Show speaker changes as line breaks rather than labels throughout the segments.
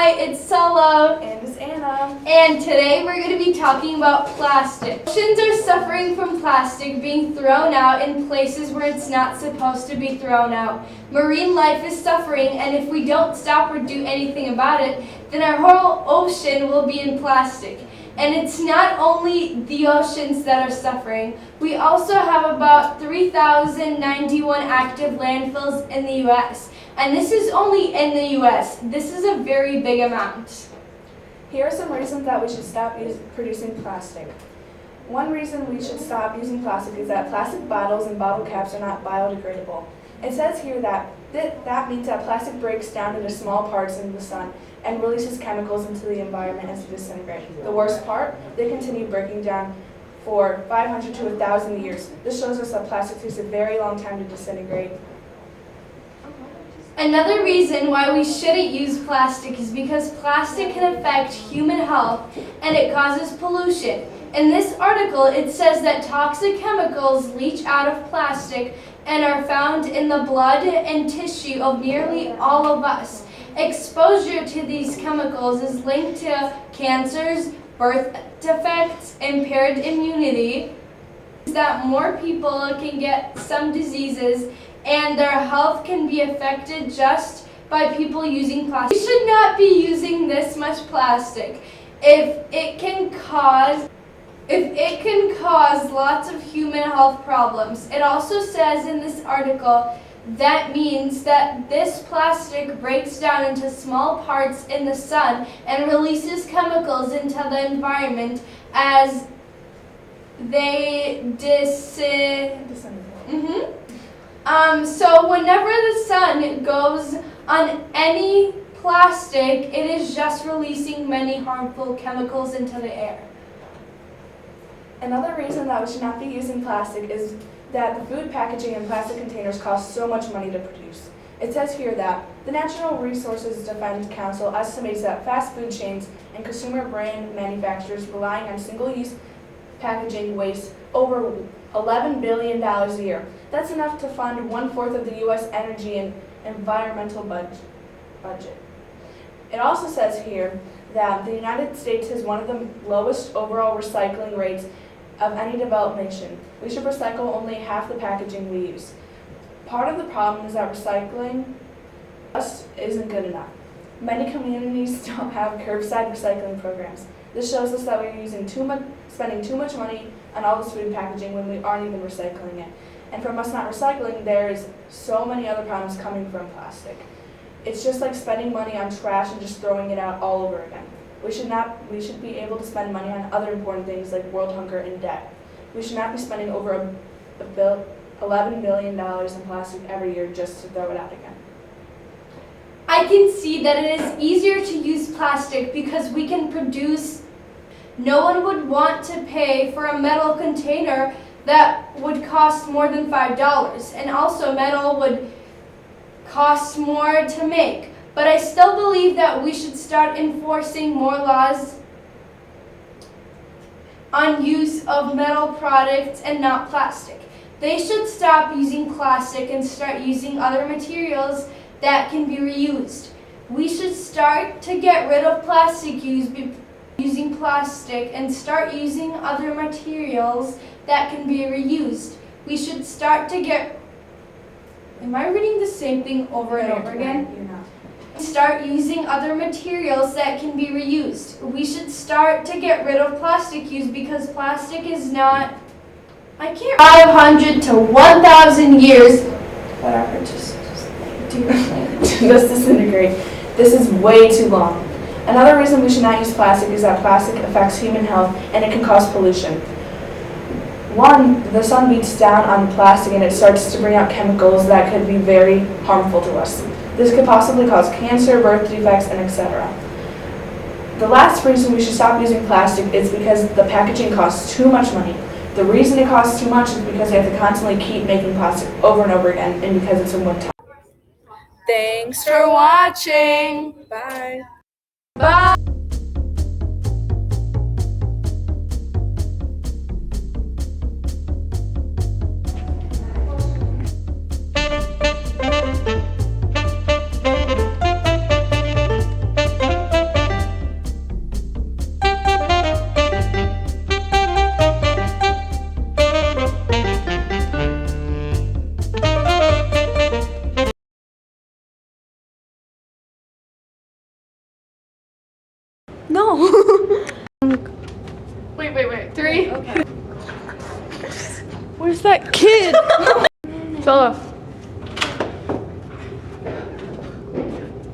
Hi, it's Solo.
And it's Anna.
And today we're going to be talking about plastic. Oceans are suffering from plastic being thrown out in places where it's not supposed to be thrown out. Marine life is suffering, and if we don't stop or do anything about it, then our whole ocean will be in plastic. And it's not only the oceans that are suffering. We also have about 3,091 active landfills in the U.S. And this is only in the U.S. This is a very big amount.
Here are some reasons that we should stop producing plastic. One reason we should stop using plastic is that plastic bottles and bottle caps are not biodegradable. It says here that that means that plastic breaks down into small parts in the sun and releases chemicals into the environment as they disintegrate. The worst part, they continue breaking down for 500 to 1,000 years. This shows us that plastic takes a very long time to disintegrate.
Another reason why we shouldn't use plastic is because plastic can affect human health and it causes pollution. In this article, it says that toxic chemicals leach out of plastic and are found in the blood and tissue of nearly all of us. Exposure to these chemicals is linked to cancers, birth defects, impaired immunity, that more people can get some diseases, and their health can be affected just by people using plastic. We should not be using this much plastic. If it can cause lots of human health problems. It also says in this article that means that this plastic breaks down into small parts in the sun and releases chemicals into the environment as they So whenever the sun goes on any plastic, it is just releasing many harmful chemicals into the air.
Another reason that we should not be using plastic is that the food packaging in plastic containers costs so much money to produce. It says here that the Natural Resources Defense Council estimates that fast food chains and consumer brand manufacturers relying on single-use packaging waste over $11 billion a year. That's enough to fund 1/4 of the U.S. energy and environmental budget. It also says here that the United States has one of the lowest overall recycling rates of any developed nation. We should recycle only half the packaging we use. Part of the problem is that recycling just isn't good enough. Many communities don't have curbside recycling programs. This shows us that we're spending too much money on all this food packaging when we aren't even recycling it. And from us not recycling, there's so many other problems coming from plastic. It's just like spending money on trash and just throwing it out all over again. We should be able to spend money on other important things like world hunger and debt. We should not be spending over $11 billion in plastic every year just to throw it out again.
I can see that it is easier to use plastic because we can produce. No one would want to pay for a metal container that would cost more than $5, and also metal would cost more to make. But I still believe that we should start enforcing more laws on use of metal products and not plastic. They should stop using plastic and start using other materials that can be reused. We should start to get rid of plastic using plastic and start using other materials that can be reused. We should start to get... Am I reading the same thing over and over again?
You're not.
Start using other materials that can be reused. We should start to get rid of plastic use because plastic is not... 500 to 1,000 years. Whatever, just do your thing.
Just disintegrate. This is way too long. Another reason we should not use plastic is that plastic affects human health and it can cause pollution. One, the sun beats down on plastic and it starts to bring out chemicals that could be very harmful to us. This could possibly cause cancer, birth defects, and etc. The last reason we should stop using plastic is because the packaging costs too much money. The reason it costs too much is because they have to constantly keep making plastic over and over again, and because it's a one-time.
Thanks for watching. Bye.
Bye!
Where's that kid? Bella.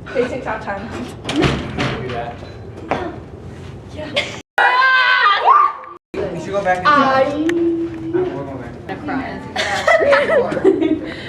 Okay, TikTok time.
Do that. You should go back and we're going back.